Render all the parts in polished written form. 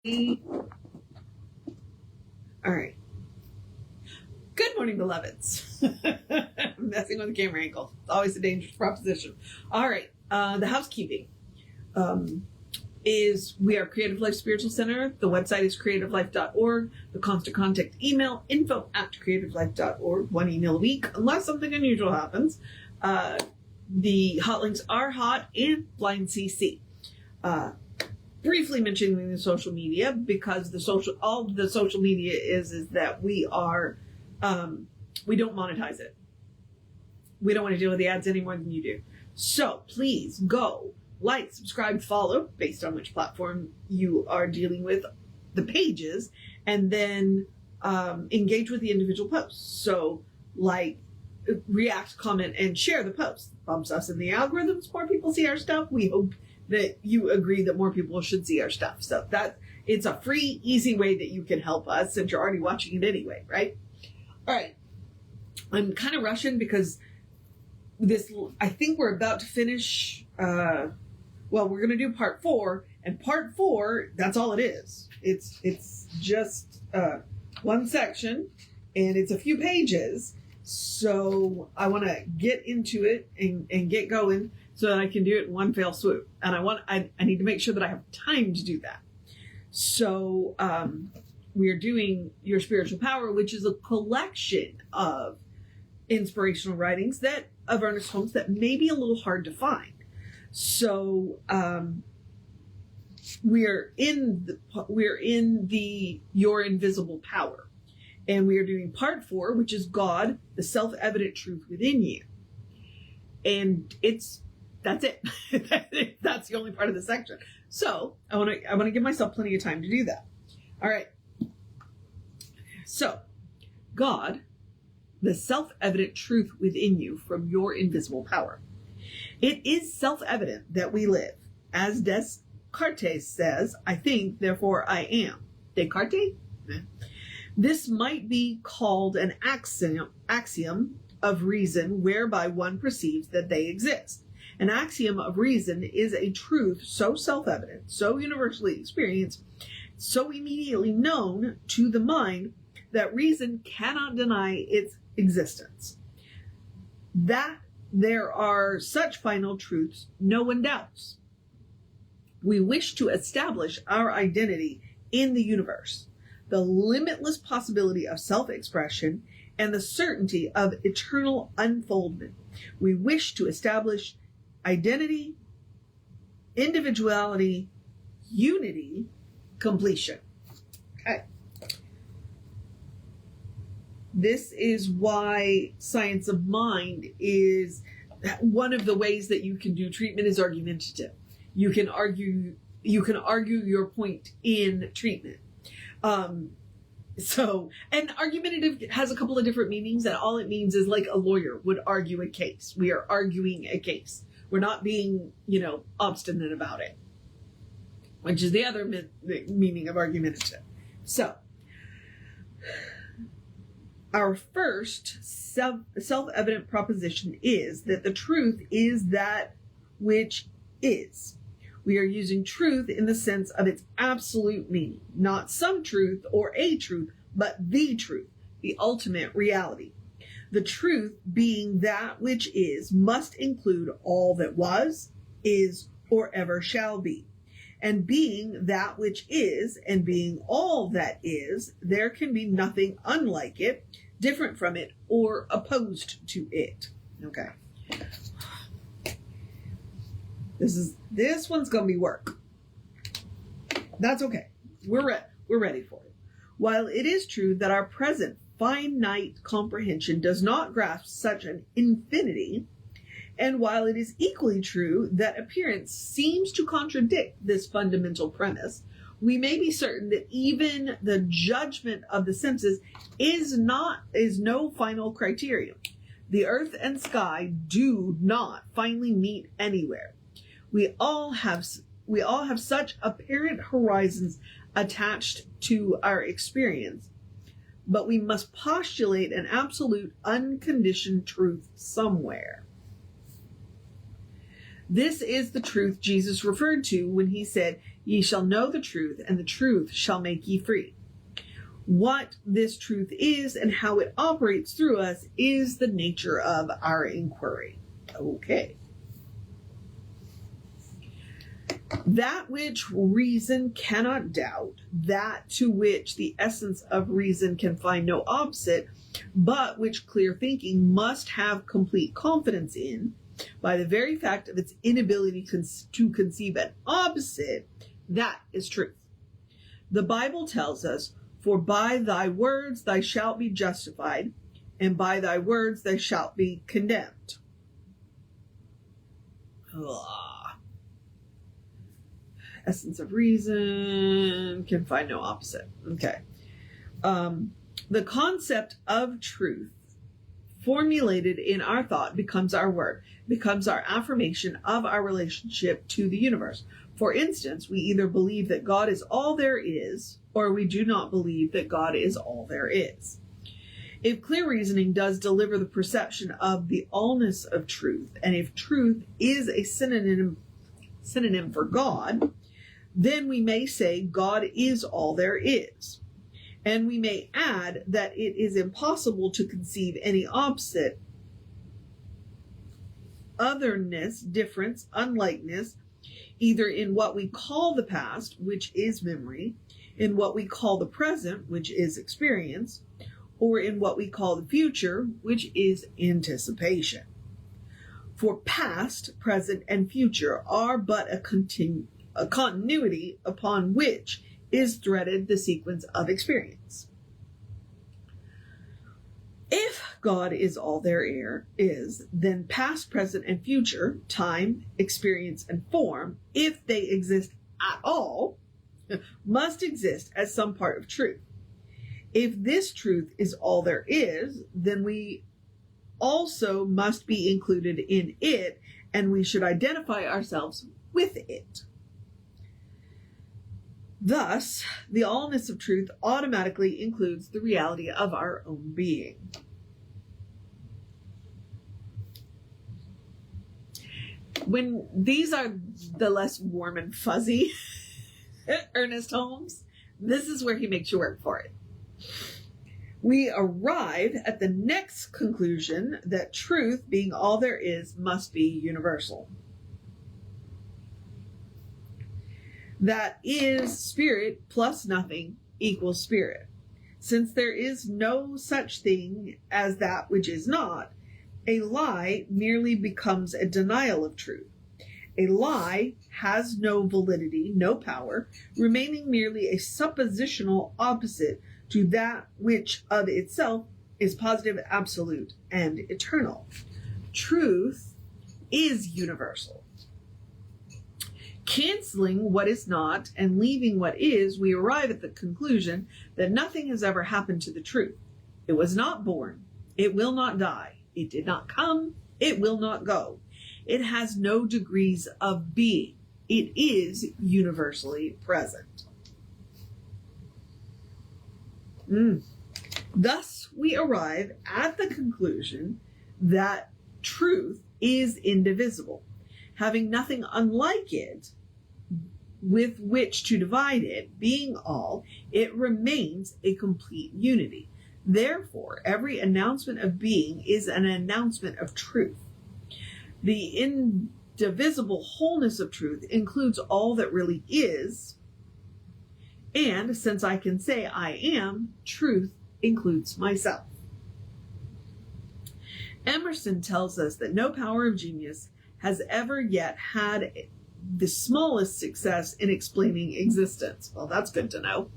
All right. Good morning, beloveds. I'm messing with the camera angle. It's always a dangerous proposition. All right. The housekeeping is we are Creative Life Spiritual Center. The website is creativelife.org. The constant contact email, info@creativelife.org. One email a week, unless something unusual happens. The hot links are hot and blind CC. Briefly mentioning the social media, because all the social media is that we are, we don't monetize it. We don't want to deal with the ads any more than you do. So please go like, subscribe, follow based on which platform you are dealing with the pages, and then engage with the individual posts. So like, react, comment, and share the post. Bumps us in the algorithms. More people see our stuff. We hope that you agree that more people should see our stuff. So that it's a free, easy way that you can help us since you're already watching it anyway, right? All right. I'm kind of rushing because I think we're about to finish, we're going to do part 4, and part 4, that's all it is. It's just one section, and it's a few pages. So I want to get into it and get going so that I can do it in one fell swoop. And I need to make sure that I have time to do that. So we are doing Your Spiritual Power, which is a collection of inspirational writings of Ernest Holmes that may be a little hard to find. So we're in the Your Invisible Power. And we are doing part 4, which is God, the self-evident truth within you. And that's it. That's the only part of the section. So I want to give myself plenty of time to do that. All right. So God, the self-evident truth within you from your invisible power. It is self-evident that we live. As Descartes says, I think, therefore I am. Descartes? This might be called an axiom of reason whereby one perceives that they exist. An axiom of reason is a truth so self-evident, so universally experienced, so immediately known to the mind that reason cannot deny its existence. That there are such final truths no one doubts. We wish to establish our identity in the universe, the limitless possibility of self-expression, and the certainty of eternal unfoldment. We wish to establish identity, individuality, unity, completion. Okay. This is why science of mind is one of the ways that you can do treatment is argumentative. You can argue your point in treatment. And argumentative has a couple of different meanings, and all it means is like a lawyer would argue a case. We are arguing a case. We're not being, obstinate about it, which is the other meaning of argumentative. So, our first self-evident proposition is that the truth is that which is. We are using truth in the sense of its absolute meaning, not some truth or a truth, but the truth, the ultimate reality. The truth, being that which is, must include all that was, is, or ever shall be. And being that which is, and being all that is, there can be nothing unlike it, different from it, or opposed to it. Okay. This one's going to be work. That's okay. We're ready for it. While it is true that our present finite comprehension does not grasp such an infinity, and while it is equally true that appearance seems to contradict this fundamental premise, we may be certain that even the judgment of the senses is no final criterion. The earth and sky do not finally meet anywhere. We all have such apparent horizons attached to our experience, but we must postulate an absolute unconditioned truth somewhere. This is the truth Jesus referred to when he said, "Ye shall know the truth, and the truth shall make ye free." What this truth is and how it operates through us is the nature of our inquiry. Okay. That which reason cannot doubt, that to which the essence of reason can find no opposite, but which clear thinking must have complete confidence in, by the very fact of its inability to conceive an opposite, that is truth. The Bible tells us, "For by thy words thou shalt be justified, and by thy words thou shalt be condemned." Ugh. Essence of reason can find no opposite. Okay. The concept of truth formulated in our thought becomes our word, becomes our affirmation of our relationship to the universe. For instance, we either believe that God is all there is, or we do not believe that God is all there is. If clear reasoning does deliver the perception of the allness of truth, and if truth is a synonym for God, then we may say God is all there is. And we may add that it is impossible to conceive any opposite, otherness, difference, unlikeness, either in what we call the past, which is memory, in what we call the present, which is experience, or in what we call the future, which is anticipation. For past, present, and future are but a continuity upon which is threaded the sequence of experience. If God is all there is, then past, present, and future, time, experience, and form, if they exist at all, must exist as some part of truth. If this truth is all there is, then we also must be included in it, and we should identify ourselves with it. Thus, the allness of truth automatically includes the reality of our own being. When these are the less warm and fuzzy Ernest Holmes, this is where he makes you work for it. We arrive at the next conclusion that truth, being all there is, must be universal. That is, spirit plus nothing equals spirit. Since there is no such thing as that which is not, a lie merely becomes a denial of truth. A lie has no validity, no power, remaining merely a suppositional opposite to that which of itself is positive, absolute, and eternal. Truth is universal. Canceling what is not and leaving what is, we arrive at the conclusion that nothing has ever happened to the truth. It was not born. It will not die. It did not come. It will not go. It has no degrees of being. It is universally present. Thus, we arrive at the conclusion that truth is indivisible. Having nothing unlike it with which to divide it, being all, it remains a complete unity. Therefore, every announcement of being is an announcement of truth. The indivisible wholeness of truth includes all that really is, and since I can say I am, truth includes myself. Emerson tells us that no power of genius has ever yet had the smallest success in explaining existence. Well, that's good to know.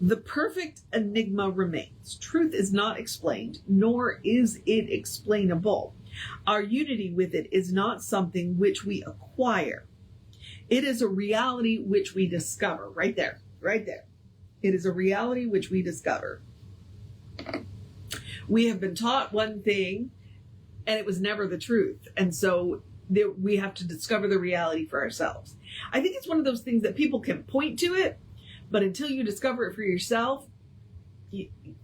The perfect enigma remains. Truth is not explained, nor is it explainable. Our unity with it is not something which we acquire. It is a reality which we discover. Right there, right there. It is a reality which we discover. We have been taught one thing, and it was never the truth. And so we have to discover the reality for ourselves. I think it's one of those things that people can point to it, but until you discover it for yourself,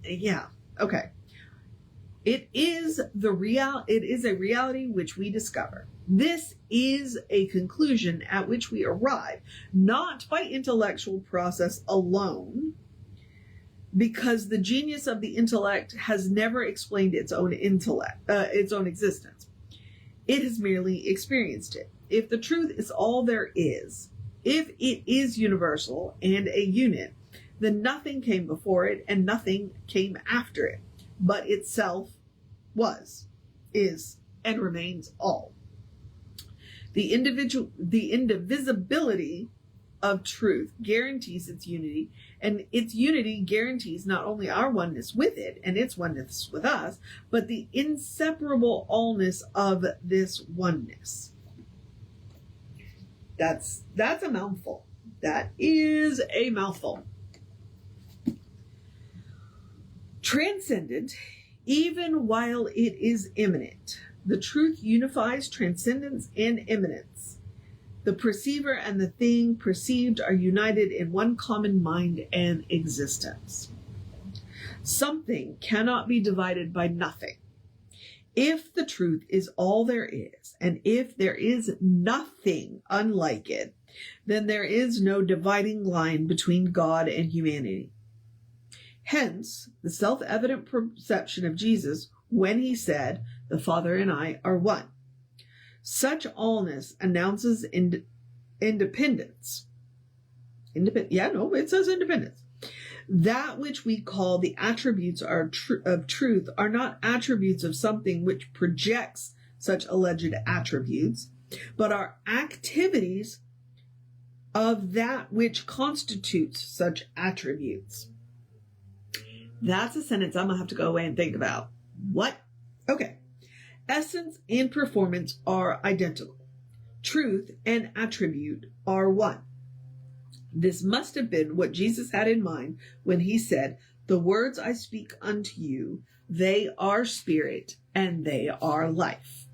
yeah, Okay. It is a reality which we discover. This is a conclusion at which we arrive, not by intellectual process alone, because the genius of the intellect has never explained its own existence. It has merely experienced it. If the truth is all there is, if it is universal and a unit, then nothing came before it and nothing came after it, but itself was, is, and remains all. The indivisibility of truth guarantees its unity, and its unity guarantees not only our oneness with it and its oneness with us, but the inseparable allness of this oneness. That's a mouthful. That is a mouthful. Transcendent, even while it is immanent. The truth unifies transcendence and immanence. The perceiver and the thing perceived are united in one common mind and existence. Something cannot be divided by nothing. If the truth is all there is, and if there is nothing unlike it, then there is no dividing line between God and humanity. Hence, the self-evident perception of Jesus when he said, "The Father and I are one." Such allness announces independence. It says independence. That which we call the attributes of truth are not attributes of something which projects such alleged attributes, but are activities of that which constitutes such attributes. That's a sentence I'm going to have to go away and think about. What? Okay. Essence and performance are identical. Truth and attribute are one. This must have been what Jesus had in mind when he said, "The words I speak unto you, they are spirit and they are life."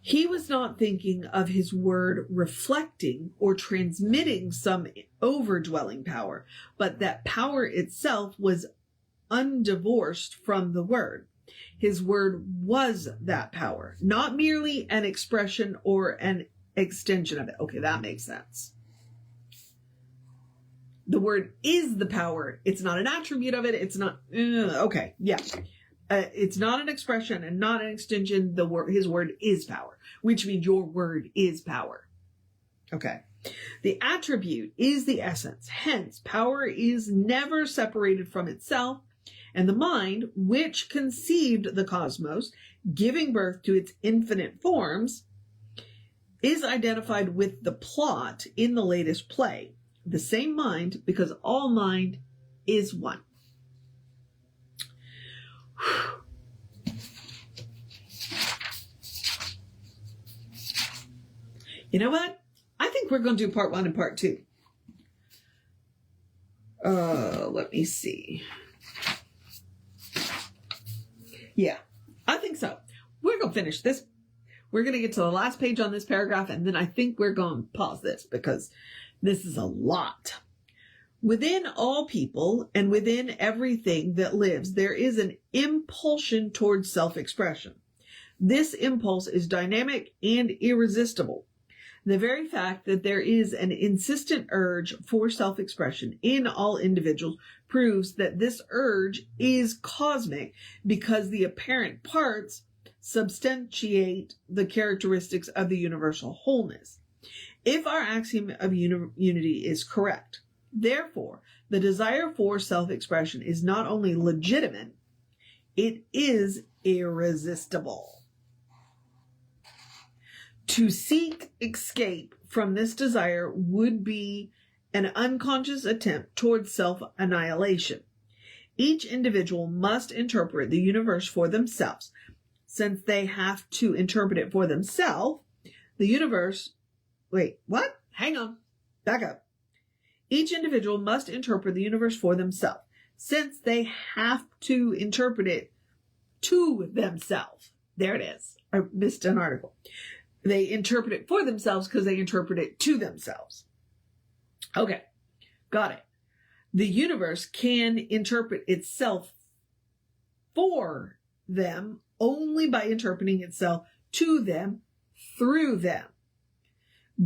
He was not thinking of his word reflecting or transmitting some overdwelling power, but that power itself was undivorced from the word. His word was that power, not merely an expression or an extension of it. Okay, that makes sense. The word is the power. It's not an attribute of it. It's not, okay, yeah. It's not an expression and not an extension. His word is power, which means your word is power. Okay. The attribute is the essence. Hence, power is never separated from itself, and the mind, which conceived the cosmos, giving birth to its infinite forms, is identified with the plot in the latest play. The same mind, because all mind is one. You know what? I think we're going to do part 1 and part 2. Let me see. Yeah, I think so. We're going to finish this. We're going to get to the last page on this paragraph, and then I think we're going to pause this because this is a lot. Within all people and within everything that lives, there is an impulsion towards self-expression. This impulse is dynamic and irresistible. The very fact that there is an insistent urge for self-expression in all individuals proves that this urge is cosmic because the apparent parts substantiate the characteristics of the universal wholeness. If our axiom of unity is correct, therefore, the desire for self-expression is not only legitimate, it is irresistible. To seek escape from this desire would be an unconscious attempt towards self-annihilation. Each individual must interpret the universe for themselves. Since they have to interpret it for themselves, the universe... Wait, what? Hang on. Back up. Each individual must interpret the universe for themselves, since they have to interpret it to themselves. There it is. I missed an article. They interpret it for themselves because they interpret it to themselves. Okay, got it. The universe can interpret itself for them only by interpreting itself to them through them.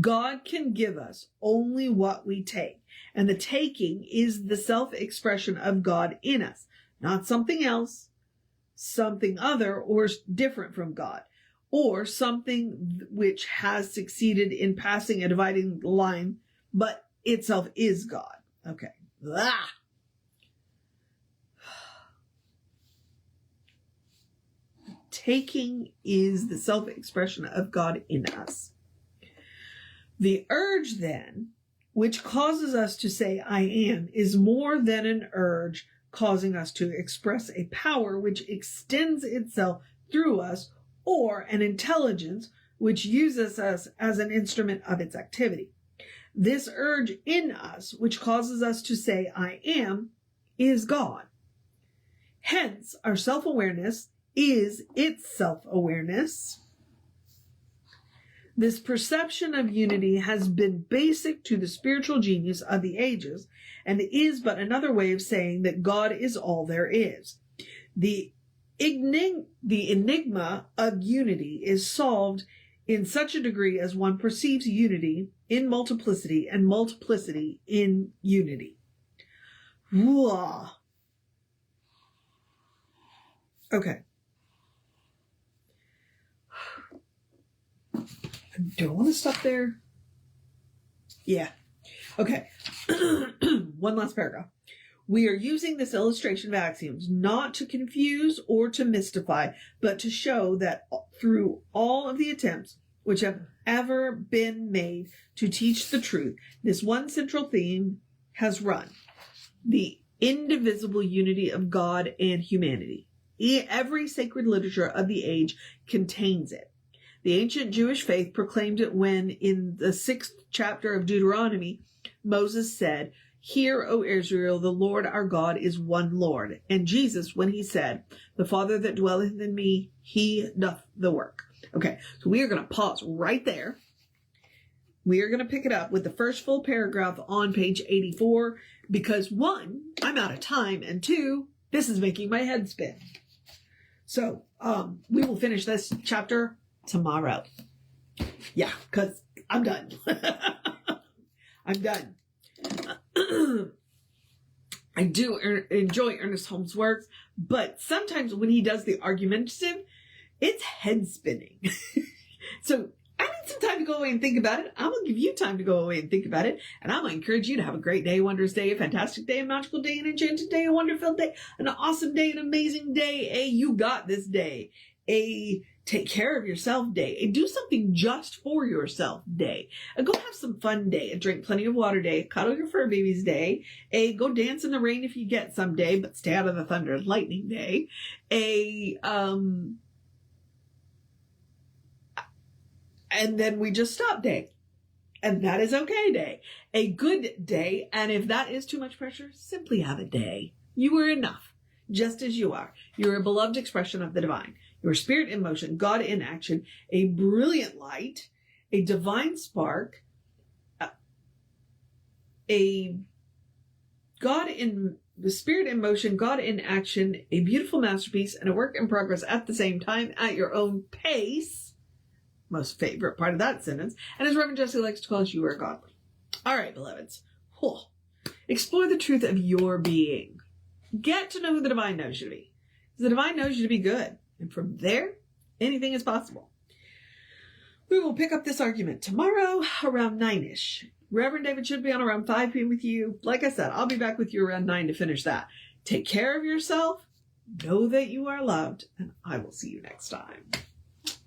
God can give us only what we take, and the taking is the self-expression of God in us, not something else, something other or different from God, or something which has succeeded in passing a dividing line, but itself is God. Okay. Ah. Taking is the self-expression of God in us. The urge, then, which causes us to say, I am, is more than an urge causing us to express a power which extends itself through us, or an intelligence which uses us as an instrument of its activity. This urge in us, which causes us to say, I am, is God. Hence, our self-awareness is its self-awareness. This perception of unity has been basic to the spiritual genius of the ages, and is but another way of saying that God is all there is. The enigma of unity is solved in such a degree as one perceives unity in multiplicity and multiplicity in unity. Whoa. Okay. Do I want to stop there? Yeah. Okay. One last paragraph. We are using this illustration of axioms not to confuse or to mystify, but to show that through all of the attempts which have ever been made to teach the truth, this one central theme has run: the indivisible unity of God and humanity. Every sacred literature of the age contains it. The ancient Jewish faith proclaimed it when, in the 6th chapter of Deuteronomy, Moses said, Hear, O Israel, the Lord our God is one Lord. And Jesus, when he said, The Father that dwelleth in me, he doth the work. Okay, so we are going to pause right there. We are going to pick it up with the first full paragraph on page 84, because 1, I'm out of time, and 2, this is making my head spin. So, we will finish this chapter tomorrow. Yeah, because I'm done. I'm done. I do enjoy Ernest Holmes' works, but sometimes when he does the argumentative, it's head spinning. So I need some time to go away and think about it. I'm going to give you time to go away and think about it. And I'm going to encourage you to have a great day, a wondrous day, a fantastic day, a magical day, an enchanted day, a wonderful day, an awesome day, an amazing day, a you got this day, a take care of yourself day, a do something just for yourself day, a go have some fun day, a drink plenty of water day, a cuddle your fur babies day, a go dance in the rain if you get some day, but stay out of the thunder and lightning day, and then we just stop day. And that is okay day. A good day. And if that is too much pressure, simply have a day. You are enough, just as you are. You're a beloved expression of the divine. Your spirit in motion, God in action, a brilliant light, a divine spark, a God in the spirit in motion, God in action, a beautiful masterpiece, and a work in progress at the same time at your own pace. Most favorite part of that sentence. And as Reverend Jesse likes to call us, you are godly. All right, beloveds. Explore the truth of your being. Get to know who the divine knows you to be. The divine knows you to be good. And from there, anything is possible. We will pick up this argument tomorrow around 9-ish. Reverend David should be on around 5 p.m. with you. Like I said, I'll be back with you around 9 to finish that. Take care of yourself. Know that you are loved. And I will see you next time.